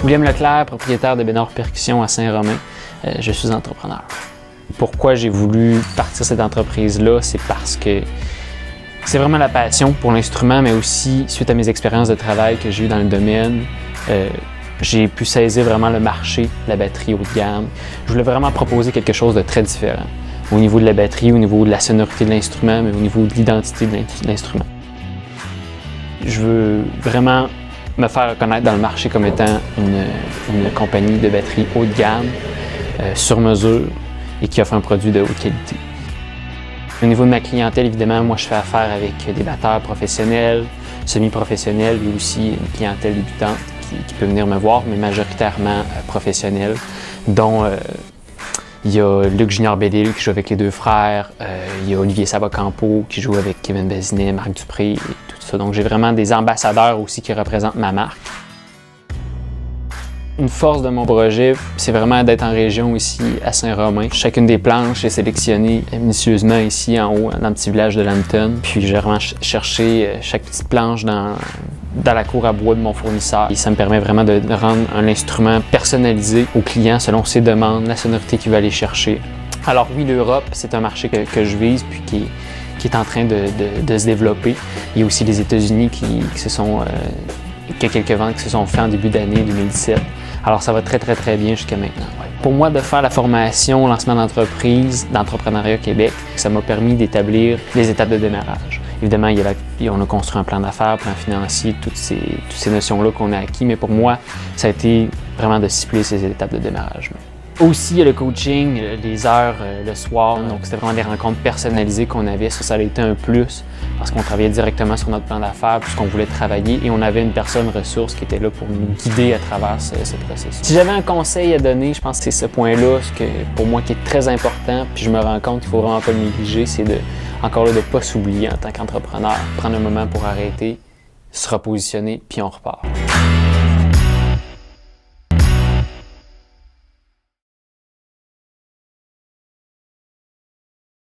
William Leclerc, propriétaire de Bénard Percussion à Saint-Romain. Je suis entrepreneur. Pourquoi j'ai voulu partir cette entreprise-là, c'est parce que c'est vraiment la passion pour l'instrument, mais aussi suite à mes expériences de travail que j'ai eues dans le domaine, j'ai pu saisir vraiment le marché, la batterie haut de gamme. Je voulais vraiment proposer quelque chose de très différent au niveau de la batterie, au niveau de la sonorité de l'instrument, mais au niveau de l'identité de l'instrument. Je veux vraiment me faire reconnaître dans le marché comme étant une compagnie de batterie haut de gamme, sur mesure et qui offre un produit de haute qualité. Au niveau de ma clientèle, évidemment, moi je fais affaire avec des batteurs professionnels, semi-professionnels et aussi une clientèle débutante qui peut venir me voir, mais majoritairement professionnelle, dont il y a Luc Junior-Bédil qui joue avec les deux frères, il y a Olivier Savacampo qui joue avec Kevin Bazinet, Marc Dupré et tout ça. Donc j'ai vraiment des ambassadeurs aussi qui représentent ma marque. Une force de mon projet, c'est vraiment d'être en région ici à Saint-Romain. Chacune des planches est sélectionnée minutieusement ici en haut, dans le petit village de Lambton. Puis j'ai vraiment cherché chaque petite planche dans la cour à bois de mon fournisseur. Et ça me permet vraiment de rendre un instrument personnalisé au client selon ses demandes, la sonorité qu'il va aller chercher. Alors oui, l'Europe, c'est un marché que je vise puis qui est en train de se développer. Il y a aussi les États-Unis qui y a quelques ventes qui se sont faites en début d'année 2017. Alors ça va très bien jusqu'à maintenant. Ouais. Pour moi, de faire la formation lancement d'entreprise d'Entrepreneuriat Québec, ça m'a permis d'établir les étapes de démarrage. Évidemment, on a construit un plan d'affaires, plan financier, toutes ces notions-là qu'on a acquis, mais pour moi, ça a été vraiment de cibler ces étapes de démarrage. Aussi, il y a le coaching, les heures le soir, donc c'était vraiment des rencontres personnalisées qu'on avait. Ça a été un plus parce qu'on travaillait directement sur notre plan d'affaires puisqu'on voulait travailler et on avait une personne ressource qui était là pour nous guider à travers ce processus. Si j'avais un conseil à donner, je pense que c'est ce point-là, ce que pour moi qui est très important, puis je me rends compte qu'il ne faut vraiment pas le négliger, c'est de ne pas s'oublier en tant qu'entrepreneur, prendre un moment pour arrêter, se repositionner, puis on repart.